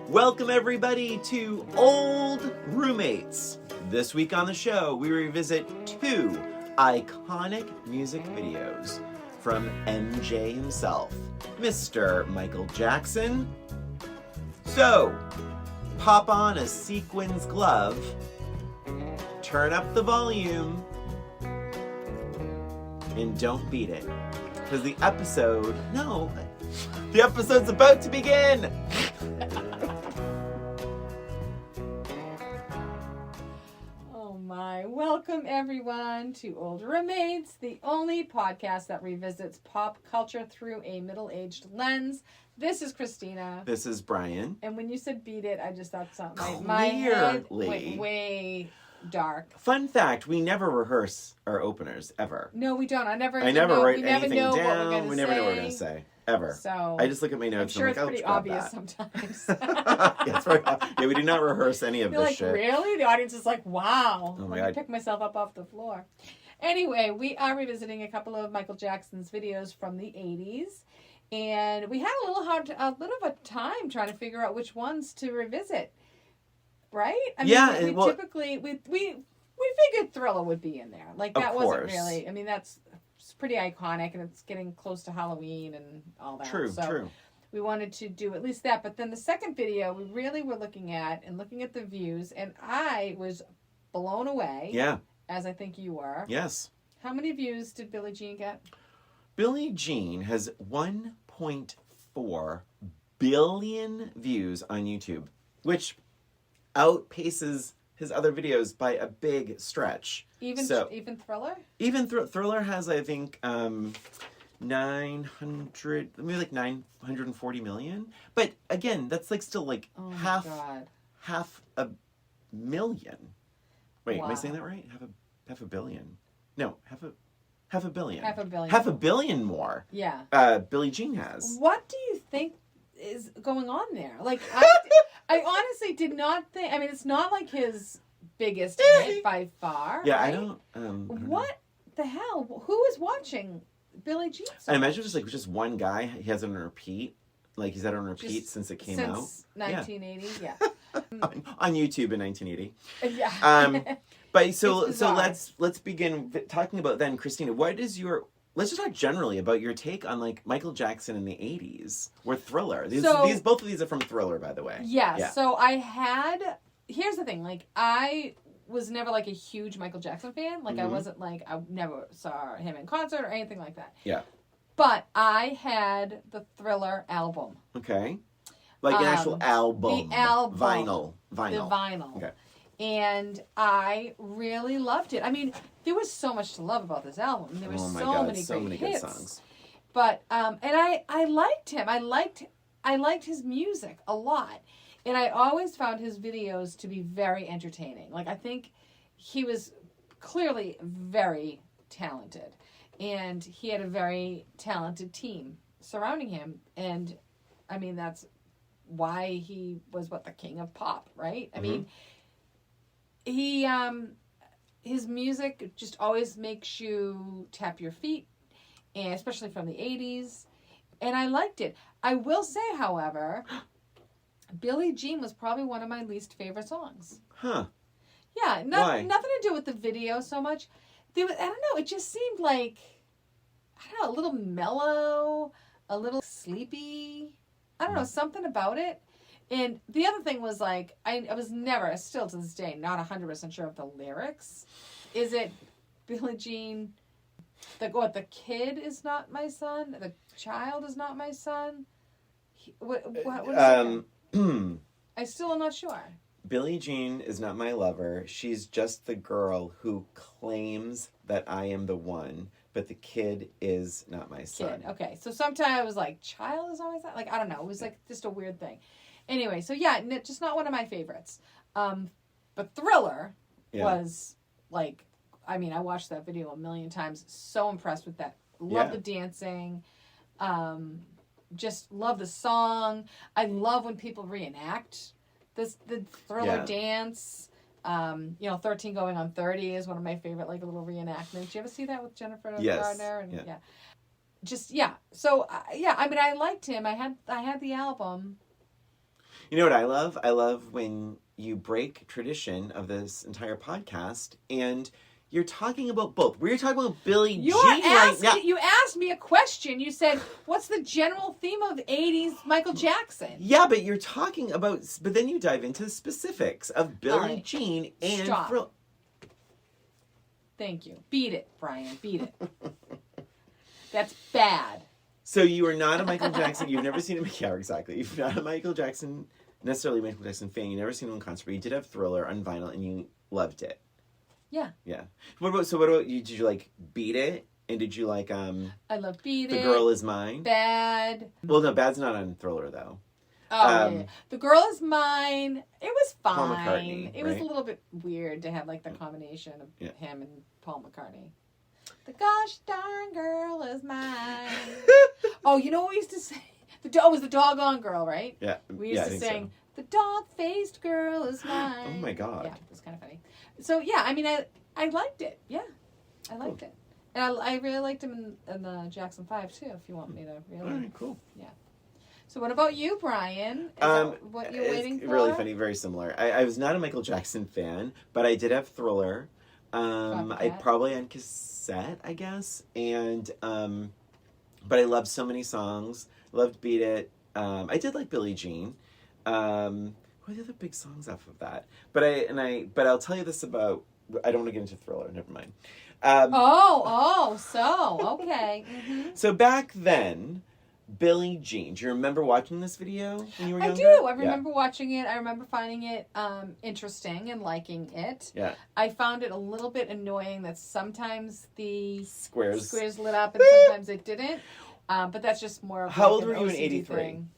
Welcome everybody to Old Roommates. This week on the show, we revisit two iconic music videos from MJ himself, Mr. Michael Jackson. So, pop on a sequins glove, turn up the volume, and don't beat it. Because the episode's about to begin! Welcome everyone to Old Roommates, the only podcast that revisits pop culture through a middle-aged lens. This is Christina. This is Brian. And when you said beat it, I just thought something. My head went way dark. Fun fact, we never rehearse our openers, ever. No, we don't. I never write anything down. We never know what we're going to say. Ever. So I just look at my notes I'm sure and I'm like, it's pretty obvious sometimes. Yeah, it's very obvious. Yeah, we do not rehearse any of this shit. Really? The audience is like, wow. Oh my Let me God. pick myself up off the floor. Anyway, we are revisiting a couple of Michael Jackson's videos from the 80s. And we had a little of a time trying to figure out which ones to revisit. Right? I mean, we figured Thriller would be in there. Like, that wasn't really, I mean, it's pretty iconic, and it's getting close to Halloween and all that. True. We wanted to do at least that. But then the second video, we really were looking at the views, and I was blown away. Yeah. As I think you were. Yes. How many views did Billie Jean get? Billie Jean has 1.4 billion views on YouTube, which outpaces his other videos by a big stretch. Even Thriller? Even Thriller has, I think, 940 million. But again, that's like still like half a million. Wait, Am I saying that right? Half a billion. No, half a billion. Half a billion. Half a billion more. Yeah. Billie Jean has. What do you think is going on there? Like, I honestly did not think. I mean, it's not like his biggest hit by far. Yeah, right? I don't what know. the hell? Who is watching Billie Jean? I imagine just one guy. He has it on repeat. Like, he's had it on repeat since it came out. Since 1980, yeah. on YouTube in 1980. Yeah. But so let's begin talking about then, Christina. Let's just talk generally about your take on like Michael Jackson in the 80s or Thriller. Both of these are from Thriller, by the way. Yeah. So here's the thing. Like, I was never like a huge Michael Jackson fan. Like, I wasn't like, I never saw him in concert or anything like that. Yeah. But I had the Thriller album. Okay. Like an actual album. The album. Vinyl. The vinyl. Okay. And I really loved it. I mean, there was so much to love about this album. There were so many great hits. Good songs. But and I liked him. I liked his music a lot. And I always found his videos to be very entertaining. Like, I think he was clearly very talented. And he had a very talented team surrounding him. And I mean, that's why he was the king of pop, right? I mean, his music just always makes you tap your feet, and especially from the 80s. And I liked it. I will say, however, Billie Jean was probably one of my least favorite songs. Huh. Yeah, Why? Nothing to do with the video so much. I don't know, it just seemed like, a little mellow, a little sleepy. I don't know, something about it. And the other thing was, like, I was never, still to this day, not 100% sure of the lyrics. Is it Billie Jean, the kid is not my son? The child is not my son? What is it? I still am not sure. Billie Jean is not my lover. She's just the girl who claims that I am the one, but the kid is not my son. Okay. So sometimes I was like, child is not my son? Like, I don't know. It was like just a weird thing. Anyway, so yeah, just not one of my favorites. But Thriller was like, I mean, I watched that video a million times. So impressed with that. Love the dancing. Just love the song. I love when people reenact the Thriller dance. 13 Going on 30 is one of my favorite, like, a little reenactments. Did you ever see that with Jennifer Gardner? And, So, I mean, I liked him. I had the album. You know what I love? I love when you break tradition of this entire podcast and you're talking about both. We're talking about Billie Jean right now. You asked me a question. You said, what's the general theme of 80s Michael Jackson? Yeah, but you're talking about... But then you dive into the specifics of Billie Jean and... Stop. Thank you. Beat it, Brian. Beat it. That's bad. So you are not a Michael Jackson... You've never seen him... Yeah, exactly. You're not a Michael Jackson... Necessarily Michael Jackson fan. You've never seen him in concert, but you did have Thriller on vinyl and you loved it. Yeah. Yeah. What about you? Did you like Beat It? And did you like I love Beat It. The Girl Is Mine? Bad. Well, no, Bad's not on Thriller though. Oh, yeah. The Girl Is Mine. It was fine. Paul McCartney, it was a little bit weird to have like the combination of him and Paul McCartney. The gosh darn girl is mine. Oh, you know what we used to say? It was the doggone girl, right? Yeah. We used to sing, the dog-faced girl is mine. Oh my God. Yeah, it was kind of funny. So, yeah, I mean, I liked it. Yeah, I liked it. And I really liked him in the Jackson 5, too, if you want me to really. All right, cool. Yeah. So what about you, Brian? Is that what you're waiting for? Really funny, very similar. I was not a Michael Jackson fan, but I did have Thriller. I probably had cassette, I guess. And, but I loved so many songs. Loved Beat It. I did like Billie Jean. What are the other big songs off of that? But I'll tell you this about... I don't want to get into Thriller. Never mind. So okay. Mm-hmm. So back then, Billie Jean. Do you remember watching this video when you were younger? I do. I remember watching it. I remember finding it interesting and liking it. Yeah. I found it a little bit annoying that sometimes the squares lit up and sometimes it didn't. But that's just more of How like old an were you in OCD 83? thing.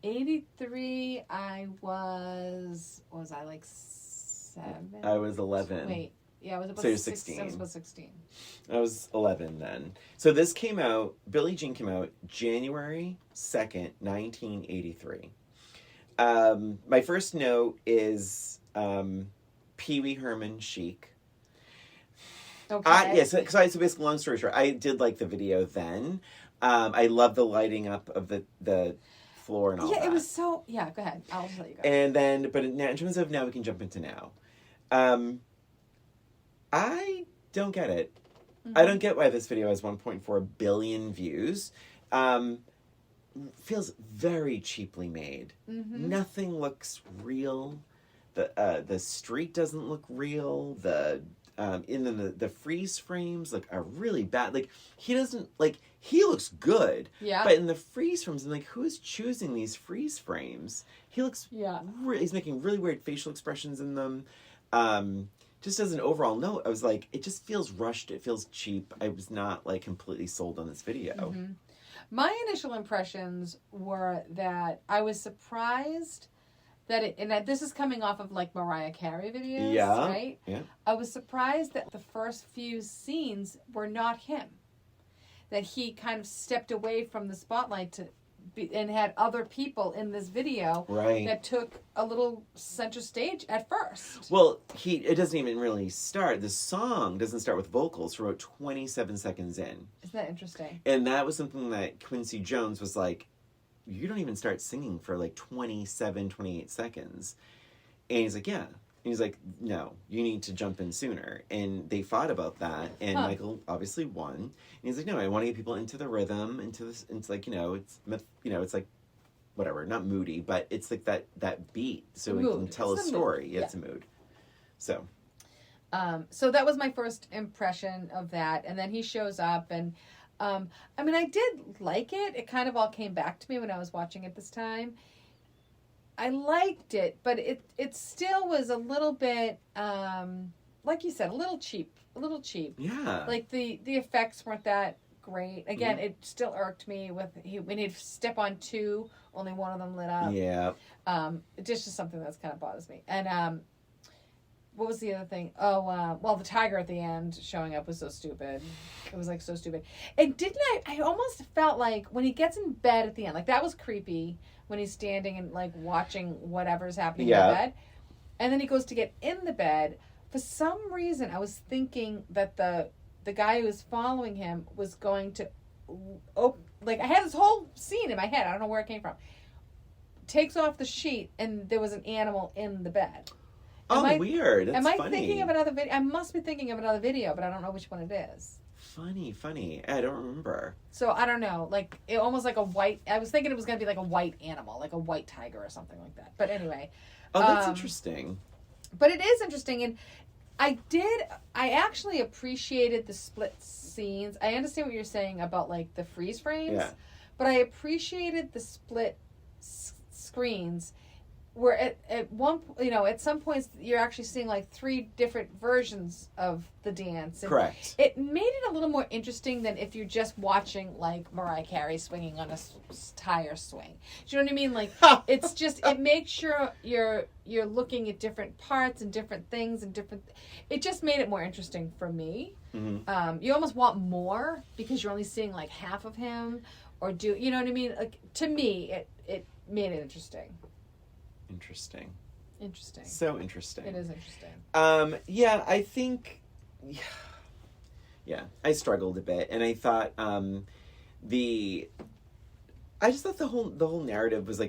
83, I was I like 7? I was 11. Wait. Yeah, I was about so you're 16. I was about 16. I was 11 then. So this came out, Billie Jean came out January 2nd, 1983. My first note is Pee Wee Herman Chic. Okay. So basically, long story short, I did like the video then. I love the lighting up of the floor and all that. Yeah, it was so... Yeah, go ahead. I'll let you go. And then, but in terms of now, we can jump into now. I don't get it. Mm-hmm. I don't get why this video has 1.4 billion views. Feels very cheaply made. Mm-hmm. Nothing looks real. The street doesn't look real. The freeze frames are really bad. Like he looks good. Yeah. But in the freeze frames, I'm like, who is choosing these freeze frames? He looks he's making really weird facial expressions in them. Just as an overall note, I was like, it just feels rushed. It feels cheap. I was not like completely sold on this video. Mm-hmm. My initial impressions were that I was surprised that and this is coming off of like Mariah Carey videos, right? Yeah. I was surprised that the first few scenes were not him. That he kind of stepped away from the spotlight and had other people in this video that took a little center stage at first. Well, it doesn't even really start. The song doesn't start with vocals for about 27 seconds in. Isn't that interesting? And that was something that Quincy Jones was like, you don't even start singing for like 27, 28 seconds. And he's like, yeah. And he's like, no, you need to jump in sooner. And they fought about that. And Michael obviously won. And he's like, no, I want to get people into the rhythm, into this. It's like, it's like, whatever, not moody, but it's like that beat. So we can tell a story. Yeah, it's a mood. So. So that was my first impression of that. And then he shows up and, I did like it. It kind of all came back to me when I was watching it this time. I liked it, but it still was a little bit, like you said, a little cheap. Yeah. Like the effects weren't that great. Again, it still irked me when he'd step on two, only one of them lit up. Yeah. It's just something that's kind of bothers me. And what was the other thing? Well, the tiger at the end showing up was so stupid. It was like so stupid. And I almost felt like when he gets in bed at the end, like that was creepy when he's standing and like watching whatever's happening in the bed. And then he goes to get in the bed. For some reason, I was thinking that the guy who was following him was going to I had this whole scene in my head. I don't know where it came from. takes off the sheet and there was an animal in the bed. Weird. That's funny. funny. Thinking of another video? I must be thinking of another video, but I don't know which one it is. Funny. I don't remember. So I don't know. Like it almost like a white. I was thinking it was going to be like a white animal, like a white tiger or something like that. But anyway. Oh, that's interesting. But it is interesting, and I actually appreciated the split scenes. I understand what you're saying about like the freeze frames, but I appreciated the split screens where at some points you're actually seeing like 3 different versions of the dance. And correct. It made it a little more interesting than if you're just watching like Mariah Carey swinging on a tire swing. Do you know what I mean? Like it's just it makes sure you're looking at different parts and different things and different. It just made it more interesting for me. Mm-hmm. You almost want more because you're only seeing like half of him, or you know what I mean? Like to me, it made it interesting. Interesting. So interesting. It is interesting. Yeah, I think. Yeah, I struggled a bit, and I thought I just thought the whole narrative was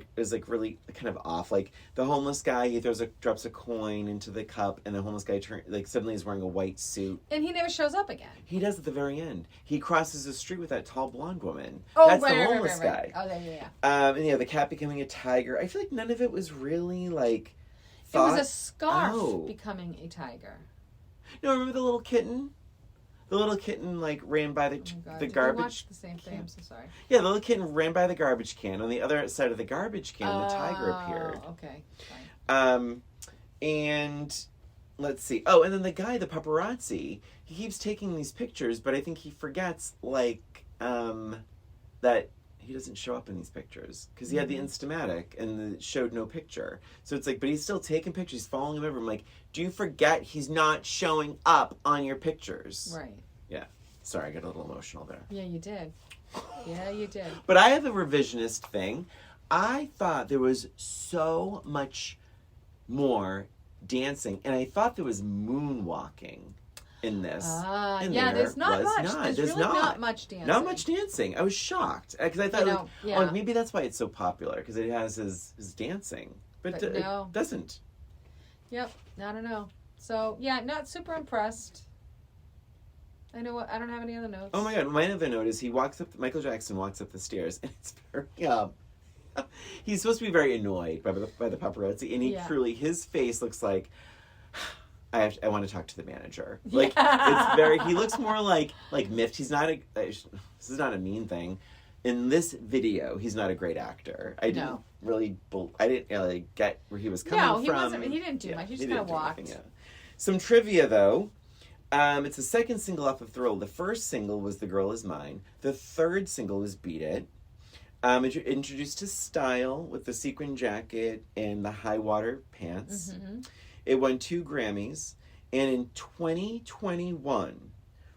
really kind of off. Like the homeless guy, he drops a coin into the cup, and the homeless guy suddenly is wearing a white suit, and he never shows up again. He does at the very end. He crosses the street with that tall blonde woman. Oh, that's right, the homeless guy. Oh, yeah. And the cat becoming a tiger. I feel like none of it was really like. It was a scarf becoming a tiger. No, remember the little kitten? The little kitten ran by the garbage. We watched the same thing. I'm so sorry. Yeah, the little kitten ran by the garbage can. On the other side of the garbage can, the tiger appeared. Okay, fine. And let's see. Oh, and then the guy, the paparazzi, he keeps taking these pictures, but I think he forgets that he doesn't show up in these pictures because he had the Instamatic and showed no picture. So it's but he's still taking pictures, he's following him over. I'm like, do you forget he's not showing up on your pictures? Right. Yeah. Sorry, I got a little emotional there. Yeah, you did. But I have a revisionist thing. I thought there was so much more dancing, and I thought there was moonwalking in this. There's not much. There's really not much dancing. Not much dancing. I was shocked because I thought maybe that's why it's so popular because it has his dancing, but no. It doesn't. Yep, I don't know. So yeah, not super impressed. I know what I don't have any other notes. Oh my god, my other note is Michael Jackson walks up the stairs, and it's very he's supposed to be very annoyed by the paparazzi, and his face looks like. I want to talk to the manager. It's very. He looks more like miffed. He's not this is not a mean thing. In this video, he's not a great actor. I didn't really get where he was coming from. No, he wasn't. He didn't do much. He just kind of walked. Some trivia though. It's the second single off of Thrill. The first single was "The Girl Is Mine." The third single was "Beat It." Introduced to style with the sequin jacket and the high water pants. Mm-hmm. It won 2 Grammys, and in 2021,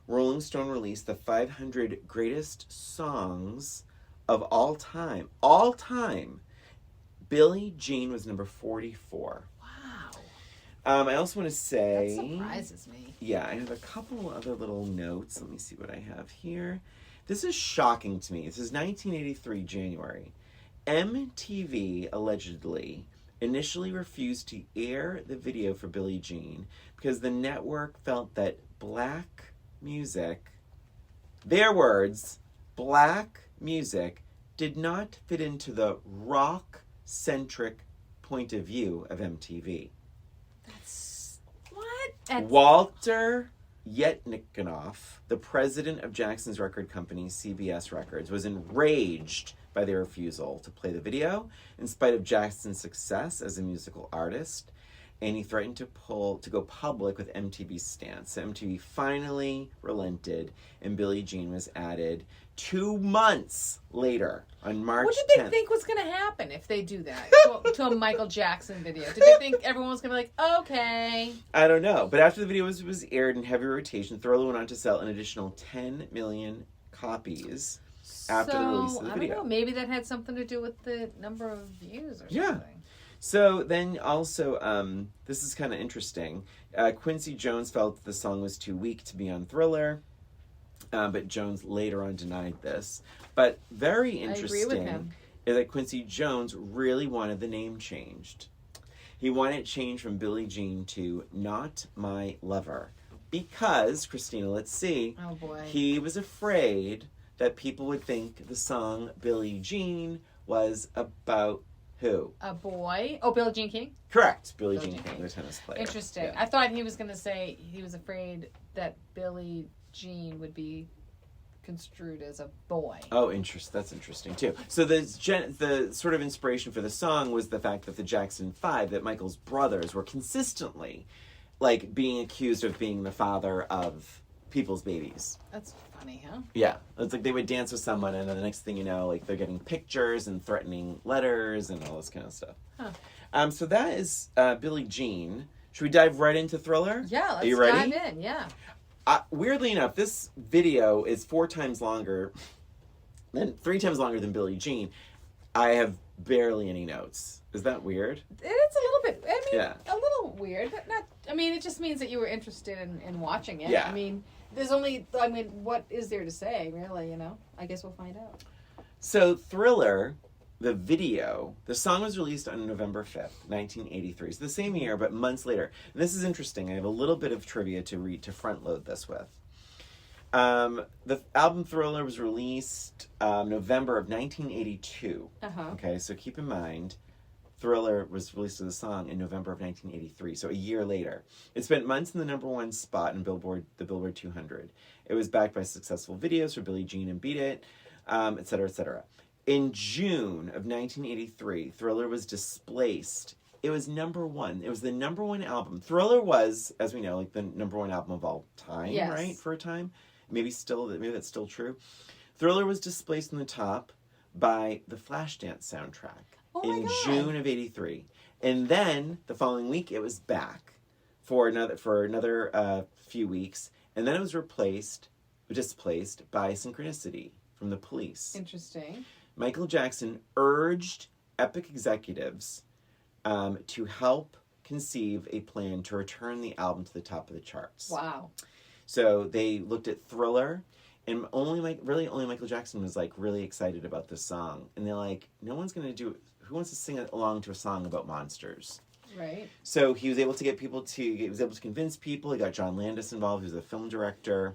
Rolling Stone released the 500 greatest songs of all time. All time. Billie Jean was number 44. Wow. I also want to say... That surprises me. Yeah, I have a couple other little notes. Let me see what I have here. This is shocking to me. This is 1983, January. MTV, allegedly... initially refused to air the video for Billie Jean because the network felt that black music, their words, black music, did not fit into the rock-centric point of view of MTV. That's... what? Walter Yetnikoff, the president of Jackson's record company, CBS Records, was enraged by their refusal to play the video in spite of Jackson's success as a musical artist, and he threatened to go public with MTV's stance. So MTV finally relented, and Billie Jean was added 2 months later on March 10th. What did they think was going to happen if they do that to a Michael Jackson video? Did they think everyone was going to be like, okay? I don't know. But after the video was aired in heavy rotation, Thriller went on to sell an additional 10 million copies after the release of the video. I don't know. Maybe that had something to do with the number of views or something. Yeah. So then also, this is kind of interesting. Quincy Jones felt the song was too weak to be on Thriller. But Jones later on denied this. But very interesting. I agree with him. is that Quincy Jones really wanted the name changed. He wanted it changed from Billie Jean to Not My Lover. Because, Christina, let's see. Oh, boy. He was afraid that people would think the song Billie Jean was about who? A boy. Oh, Billie Jean King? Correct. Billie Jean King, the tennis player. Interesting. Yeah. I thought he was going to say he was afraid that Billie Jean would be construed as a boy. Oh, that's interesting too. So the sort of inspiration for the song was the fact that the Jackson 5, that Michael's brothers were consistently like being accused of being the father of people's babies. That's funny, huh? Yeah. It's like they would dance with someone and then the next thing you know, like they're getting pictures and threatening letters and all this kind of stuff. Huh. So that is Billie Jean. Should we dive right into Thriller? Yeah, let's Are you ready? dive in, yeah. Weirdly enough, this video is 3 times longer than Billie Jean. I have barely any notes. Is that weird? It's a little bit, Yeah. a little weird, but not, it just means that you were interested in watching it. Yeah. There's only, what is there to say, really, I guess we'll find out. So, Thriller, the video, the song was released on November 5th, 1983. So the same year, but months later. And this is interesting. I have a little bit of trivia to read to front load this with. The album Thriller was released November of 1982. Uh-huh. Okay, so keep in mind, Thriller was released as a song in November of 1983, so a year later. It spent months in the #1 spot in the Billboard 200. It was backed by successful videos for Billie Jean and Beat It, et cetera, et cetera. In June of 1983, Thriller was displaced. It was #1. It was the #1 album. Thriller was, as we know, like the #1 album of all time, Yes. right? For a time. Maybe that's still true. Thriller was displaced in the top by the Flashdance soundtrack in June of 83. And then the following week it was back for another few weeks. And then it was displaced by Synchronicity from The Police. Interesting. Michael Jackson urged Epic executives to help conceive a plan to return the album to the top of the charts. Wow. So they looked at Thriller, and only Michael Jackson was like really excited about this song. And they're like, no one's going to do it. Who wants to sing along to a song about monsters? Right. So he was able to convince people. He got John Landis involved, who's a film director.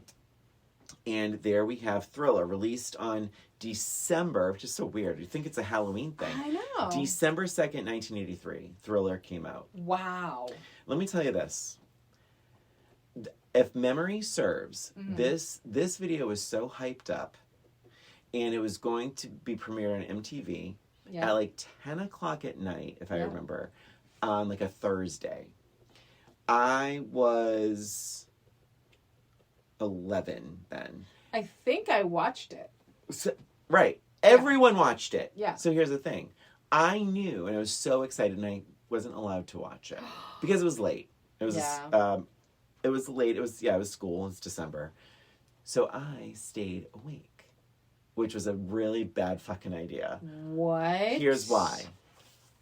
And there we have Thriller, released on December, which is so weird. You think it's a Halloween thing. I know. December 2nd, 1983, Thriller came out. Wow. Let me tell you this. If memory serves, this video was so hyped up, and it was going to be premiered on MTV at like 10 o'clock at night, if I remember, on like a Thursday. I was 11 then. I think I watched it. So, right. Everyone watched it. Yeah. So here's the thing. I knew, and I was so excited, and I wasn't allowed to watch it because it was late. It was it was late. It was school. It's December. So I stayed awake, which was a really bad fucking idea. What? Here's why.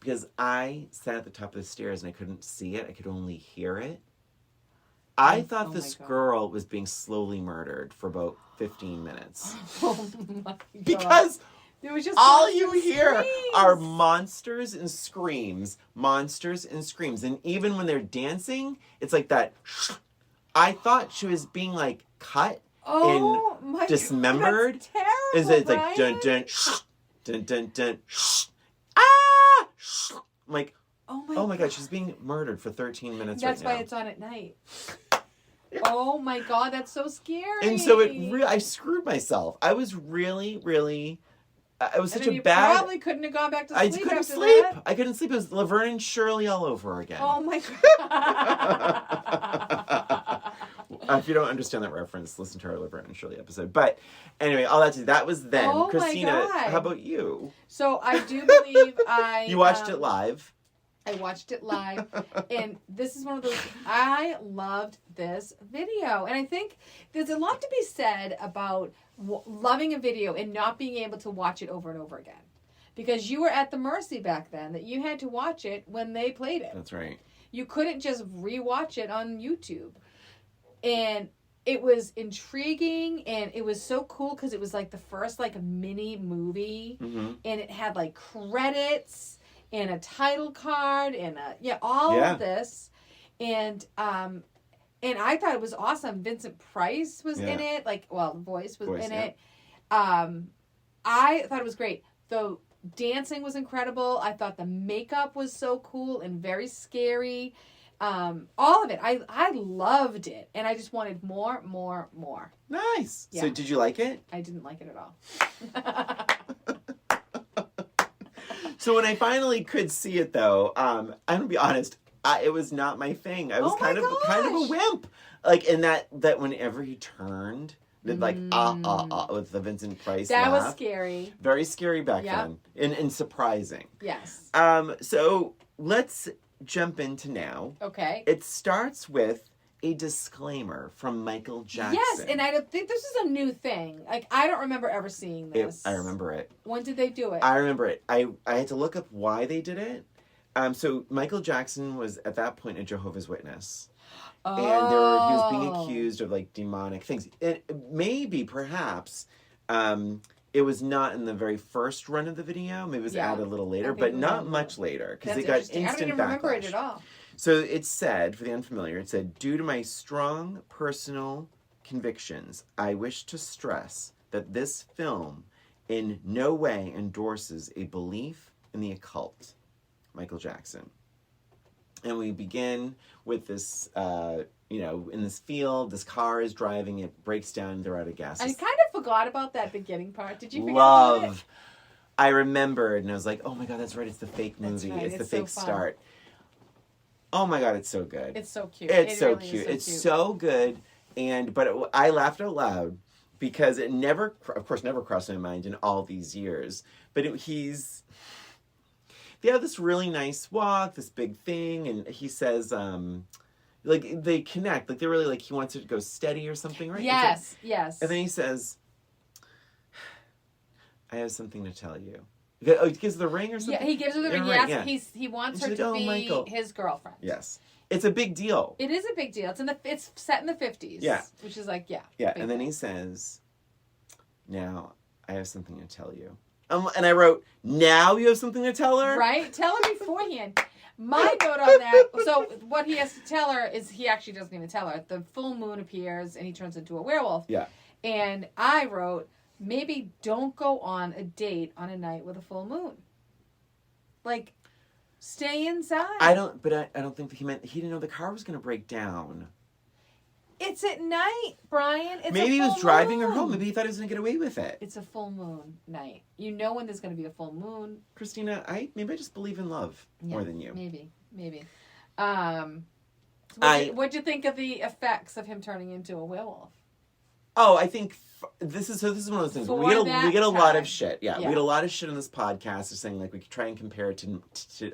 Because I sat at the top of the stairs and I couldn't see it. I could only hear it. I thought this girl was being slowly murdered for about 15 minutes. Oh my God. Because there was just all you hear screams. are monsters and screams. Monsters and screams. And even when they're dancing, it's like that. I thought she was being like cut and dismembered. That's terrible, Is it like Brian? dun dun dun dun ah? I'm like, oh my God, she's being murdered for 13 minutes That's right now. why it's on at night. Oh my God, that's so scary. And so I screwed myself. I was really, really. It was such a bad. You probably couldn't have gone back to sleep. I couldn't after sleep. That. I couldn't sleep. It was Laverne and Shirley all over again. Oh my God. If you don't understand that reference, listen to our Laverne and Shirley episode. But anyway, all that was then. Oh Christina, my God. how about you? So I do believe You watched it live. I watched it live, and this is one of those. I loved this video, and I think there's a lot to be said about loving a video and not being able to watch it over and over again, because you were at the mercy back then that you had to watch it when they played it. That's right. You couldn't just rewatch it on YouTube, and it was intriguing, and it was so cool because it was like the first like mini movie, and it had like credits and a title card and all of this, and I thought it was awesome. Vincent Price was in it, the voice was in it. I thought it was great. The dancing was incredible. I thought the makeup was so cool and very scary. All of it. I loved it, and I just wanted more. Nice. Yeah. So did you like it? I didn't like it at all. So when I finally could see it, though, I'm gonna be honest, it was not my thing. I was kind of a wimp. Like, in that whenever he turned, did like with the Vincent Price that laugh. Was scary. Very scary back then, and surprising. Yes. So let's jump into now. Okay. It starts with a disclaimer from Michael Jackson. Yes, and I don't think this is a new thing. Like, I don't remember ever seeing this. I remember it. When did they do it? I remember it. I had to look up why they did it. So Michael Jackson was at that point a Jehovah's Witness. Oh. And he was being accused of like demonic things. And maybe, perhaps, it was not in the very first run of the video. Maybe it was added a little later, but not much later, because it got instant backlash. I don't even remember it at all. So it said, for the unfamiliar, it said, due to my strong personal convictions, I wish to stress that this film in no way endorses a belief in the occult. Michael Jackson. And we begin with this, in this field, this car is driving, it breaks down, they're out of gas. I kind of forgot about that beginning part. Did you forget about it? I remembered, and I was like, oh my God, that's right, it's the fake movie. Right. It's the fake start. Oh my God, it's so good. It's so cute. It's so really cute. It's so good, I laughed out loud because it never crossed my mind in all these years. But they have this really nice walk, this big thing, and he says, they connect. Like, they're really, he wants it to go steady or something, right? Yes. And then he says, I have something to tell you. Oh, he gives the ring or something? Yeah, he gives her the ring. Yes, he wants her to be Michael. his girlfriend. Yes. It's a big deal. It is a big deal. It's set in the 50s. Yeah. Which is like, Yeah, and then he says, now, I have something to tell you. And I wrote, now you have something to tell her? Right? Tell her beforehand. My note on that, so what he has to tell her is he actually doesn't even tell her. The full moon appears and he turns into a werewolf. Yeah. And I wrote, maybe don't go on a date on a night with a full moon. Like, stay inside. I don't think he didn't know the car was going to break down. It's at night, Brian. Maybe he was driving her home. Maybe he thought he was going to get away with it. It's a full moon night. You know when there's going to be a full moon. Christina, maybe I just believe in love more than you. Maybe. What'd you think of the effects of him turning into a werewolf? Oh, I think this is one of those things. We get a lot of shit. Yeah, we get a lot of shit on this podcast saying, like, we could try and compare it to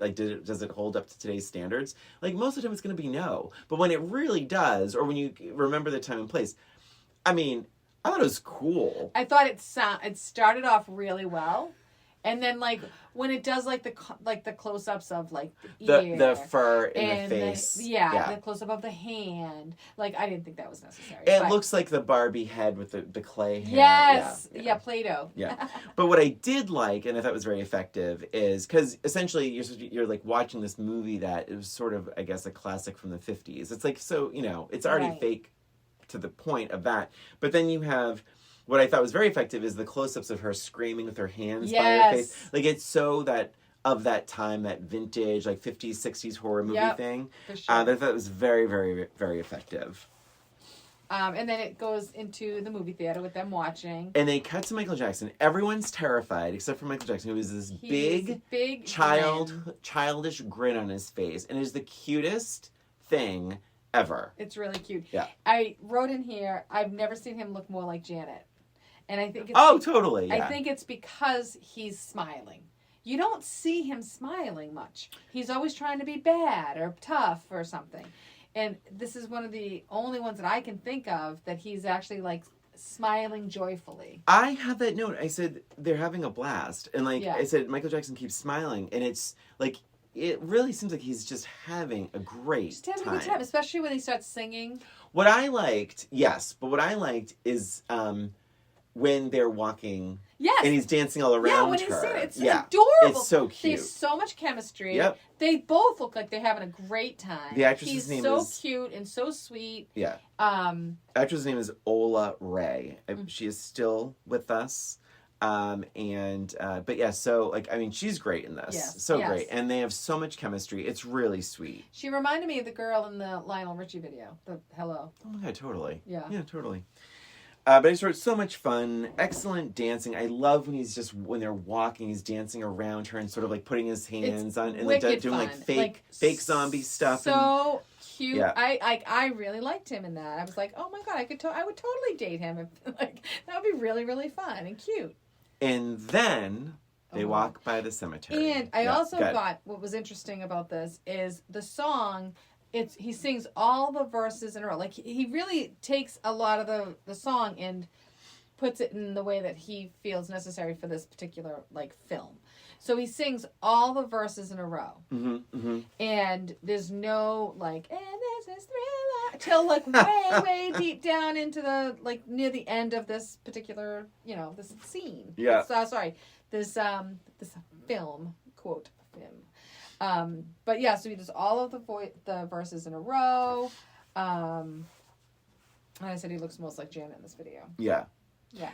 like, does it hold up to today's standards? Like, most of the time it's going to be no. But when it really does, or when you remember the time and place, I mean, I thought it was cool. I thought it started off really well. And then, like, when it does, like, the close-ups of, like, the ear. The fur and the face. The close-up of the hand. Like, I didn't think that was necessary. It looks like the Barbie head with the clay hair. Yes. Yeah, Play-Doh. Yeah. But what I did like, and I thought was very effective, is, because essentially you're, like, watching this movie that it was sort of, I guess, a classic from the 50s. It's, like, so, it's already fake to the point of that. But then you have... What I thought was very effective is the close-ups of her screaming with her hands by her face. Like, it's so of that time, that vintage, like, 50s, 60s horror movie thing. For sure. I thought it was very, very, very effective. And then it goes into the movie theater with them watching. And they cut to Michael Jackson. Everyone's terrified, except for Michael Jackson, who has this big childish grin on his face. And it is the cutest thing ever. It's really cute. Yeah. I wrote in here, I've never seen him look more like Janet. And I think it's... totally, yeah. I think it's because he's smiling. You don't see him smiling much. He's always trying to be bad or tough or something. And this is one of the only ones that I can think of that he's actually, like, smiling joyfully. I have that note. I said, they're having a blast. And, like, I said, Michael Jackson keeps smiling. And it's, like... It really seems like he's just having a great time. Just having a good time, especially when he starts singing. What I liked, yes, but what I liked is when they're walking. Yes. And he's dancing all around when her. he's singing, it's adorable. It's so They cute. have so much chemistry. Yep. They both look like they're having a great time. The actress's He's name so is... cute and so sweet. Yeah. The actress's name is Ola Ray. She is still with us. But yeah, so, like, I mean, she's great in this. Yes. So great. And they have so much chemistry. It's really sweet. She reminded me of the girl in the Lionel Richie video. The Hello. Oh my God, totally. Yeah. Yeah, totally. But it's so much fun. Excellent dancing. I love when they're walking, he's dancing around her and sort of like putting his hands on and like doing fun. like fake zombie stuff. So cute. Yeah. I really liked him in that. I was like, oh my God, I would totally date him. If, like, that would be really, really fun and cute. And then they walk by the cemetery. And I also thought what was interesting about this is the song. He sings all the verses in a row. Like, he really takes a lot of the song and puts it in the way that he feels necessary for this particular, like, film. So he sings all the verses in a row. Mm-hmm, mm-hmm. And there's no, like, and this is thriller, till, like, way, way deep down into the, like, near the end of this particular, this scene. Yeah. This film, quote, film. But yeah, so he does all of the verses in a row. And I said he looks most like Janet in this video. Yeah. Yeah.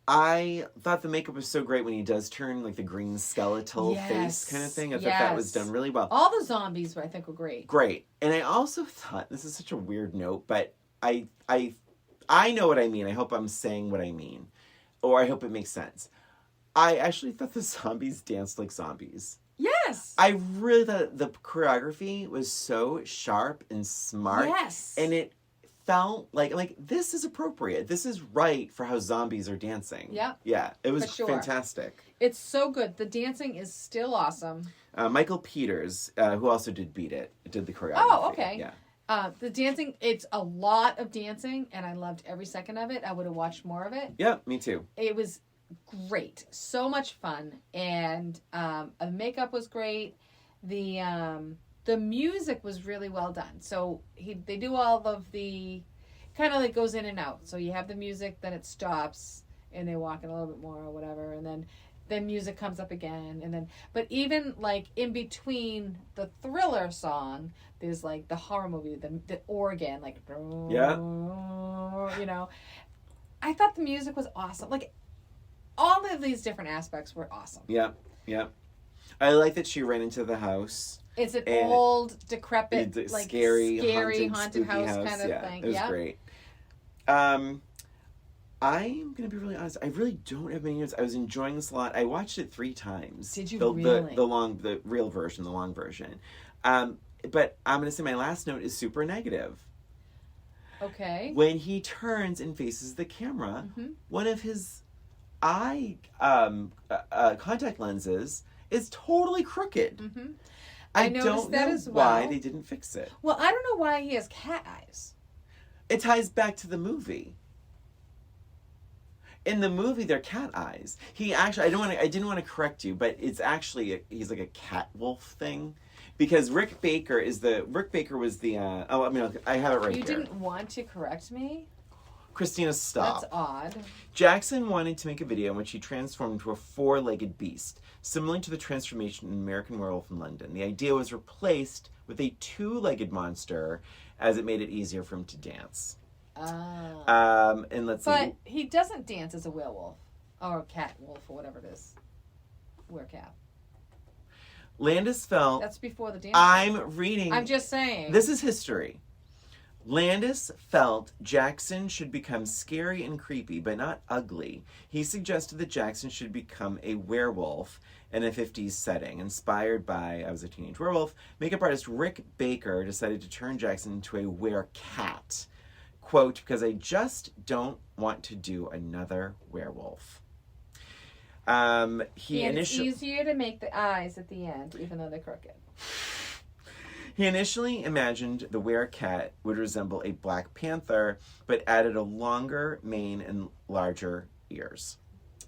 I thought the makeup was so great when he does turn like the green skeletal face kind of thing. I thought that was done really well. All the zombies I think were great. Great. And I also thought, this is such a weird note, but I know what I mean. I hope I'm saying what I mean. Or I hope it makes sense. I actually thought the zombies danced like zombies. Yes. I really thought the choreography was so sharp and smart. Yes. And it felt like this is appropriate. This is right for how zombies are dancing. Yeah. Yeah. It was fantastic. It's so good. The dancing is still awesome. Michael Peters, who also did Beat It, did the choreography. Oh, okay. Yeah. The dancing, it's a lot of dancing, and I loved every second of it. I would have watched more of it. Yeah, me too. It was great. So much fun. And the makeup was great. The music was really well done. So they do all of the kind of like goes in and out. So you have the music, then it stops, and they walk in a little bit more or whatever, and then music comes up again, and then but even like in between the thriller song, there's like the horror movie, the organ, like I thought the music was awesome. Like all of these different aspects were awesome. Yeah, yeah. I like that she ran into the house. It's an old, decrepit, like scary haunted house kind of thing. It was great. I'm going to be really honest. I really don't have many notes. I was enjoying this a lot. I watched it 3 times. Did you really? The real version, the long version. But I'm going to say my last note is super negative. Okay. When he turns and faces the camera, one of his eye contact lenses is totally crooked. Mm-hmm. I don't know why they didn't fix it. Well, I don't know why he has cat eyes. It ties back to the movie. In the movie, they're cat eyes. He actually, I didn't want to correct you, but it's actually, he's like a cat wolf thing. Because Rick Baker was the, I have it right here. You didn't want to correct me? Christina, stop. That's odd. Jackson wanted to make a video in which he transformed into a 4-legged beast, similar to the transformation in American Werewolf in London. The idea was replaced with a 2-legged monster, as it made it easier for him to dance. And let's see. But he doesn't dance as a werewolf or a cat wolf or whatever it is. Werewolf. Landis felt. That's before the dance. I'm reading. I'm just saying. This is history. Landis felt Jackson should become scary and creepy, but not ugly. He suggested that Jackson should become a werewolf in a 50s setting. Inspired by I Was a Teenage Werewolf, makeup artist Rick Baker decided to turn Jackson into a werecat. Quote, because I just don't want to do another werewolf. It's easier to make the eyes at the end, even though they're crooked. He initially imagined the werecat would resemble a Black Panther, but added a longer mane and larger ears.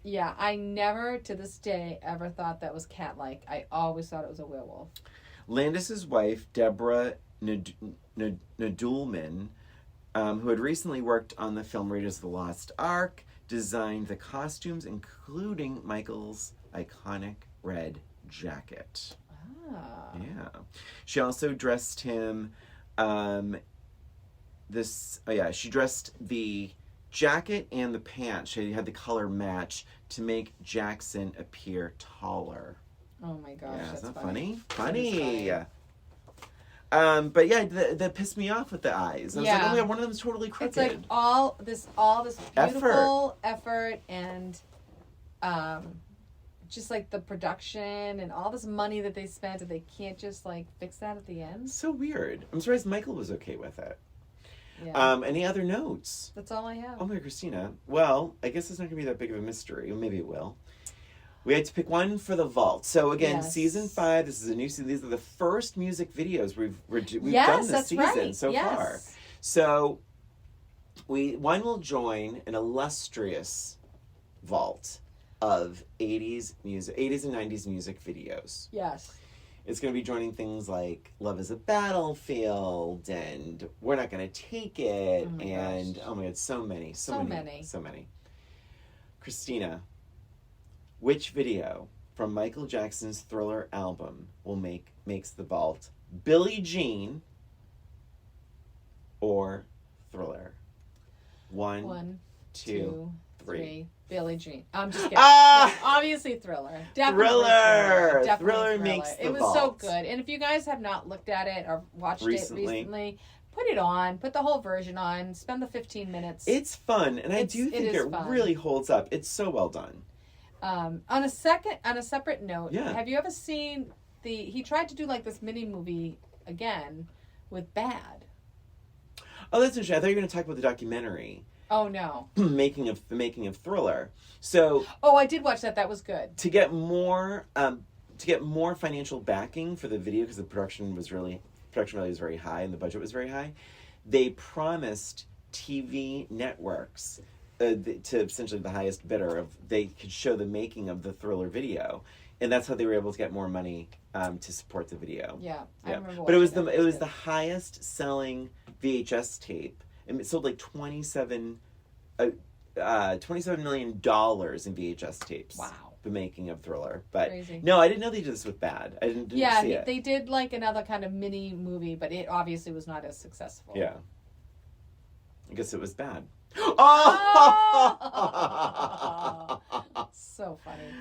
Yeah, I never, to this day, ever thought that was cat-like. I always thought it was a werewolf. Landis's wife, Deborah Nadulman, who had recently worked on the film Raiders of the Lost Ark, designed the costumes, including Michael's iconic red jacket. Ah. Yeah. She also dressed him, she dressed the jacket and the pants. She had the color match to make Jackson appear taller. Oh my gosh, Yeah, that's isn't that funny. funny? But yeah, that pissed me off with the eyes. I was like, oh my God, one of them is totally crooked. It's like all this beautiful effort and just like the production and all this money that they spent, and they can't just like fix that at the end. So weird. I'm surprised Michael was okay with it. Yeah. Any other notes? That's all I have. Oh my God, Christina. Well, I guess it's not going to be that big of a mystery. Or maybe it will. We had to pick one for the vault. So again, season 5. This is a new season. These are the first music videos we've done this season so far. So one will join an illustrious vault of 80s and 90s music videos. Yes. It's going to be joining things like Love is a Battlefield and We're Not Gonna Take It, and oh my God, so many. Christina, which video from Michael Jackson's Thriller album makes the vault? Billie Jean or Thriller? One, two, three. Billie Jean. I'm just kidding. No, obviously Thriller. Definitely Thriller. Definitely Thriller makes the It was vault. so good. And if you guys have not looked at it or watched it recently, put it on. Put the whole version on. Spend the 15 minutes. It's fun, and I do think it really holds up. It's so well done. On a separate note, Yeah. have you ever seen he tried to do like this mini movie again with Bad. Oh, that's interesting. I thought you were going to talk about the documentary. Oh no. the making of Thriller. So I did watch that. That was good. To get more financial backing for the video, because the production value was very high and the budget was very high, they promised TV networks to essentially the highest bidder they could show the making of the Thriller video, and that's how they were able to get more money to support the video. Yeah. I remember. But it was the highest selling VHS tape. And it sold like $27 million in VHS tapes. Wow. The making of Thriller. But crazy. No, I didn't know they did this with Bad. I didn't see it. They did like another kind of mini movie, but it obviously was not as successful. Yeah. I guess it was Bad. Oh! So funny.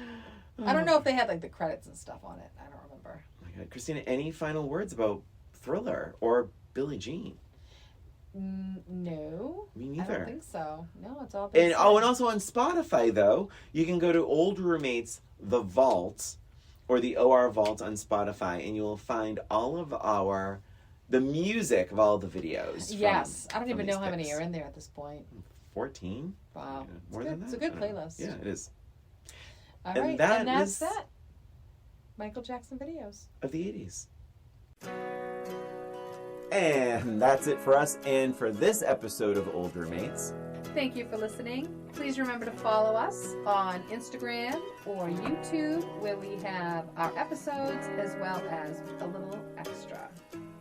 I don't know if they had like the credits and stuff on it. I don't remember. Oh my God. Christina, any final words about Thriller or Billie Jean? No. Me neither. I don't think so. No, it's all. And also on Spotify though, you can go to Old Roommates The Vault or the OR Vault on Spotify, and you will find all of the music of all the videos. Yes, I don't even know how many are in there at this point. 14. Wow, yeah, more than that. It's a good playlist. Yeah, it is. All right, and that's that. Michael Jackson videos of the 80s. And that's it for us and for this episode of Old Roommates. Thank you for listening. Please remember to follow us on Instagram or YouTube, where we have our episodes as well as a little extra.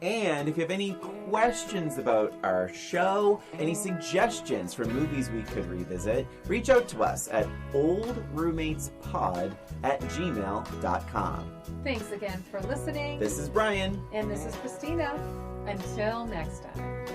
And if you have any questions about our show, any suggestions for movies we could revisit, reach out to us at oldroommatespod@gmail.com. Thanks again for listening. This is Brian. And this is Christina. Until next time.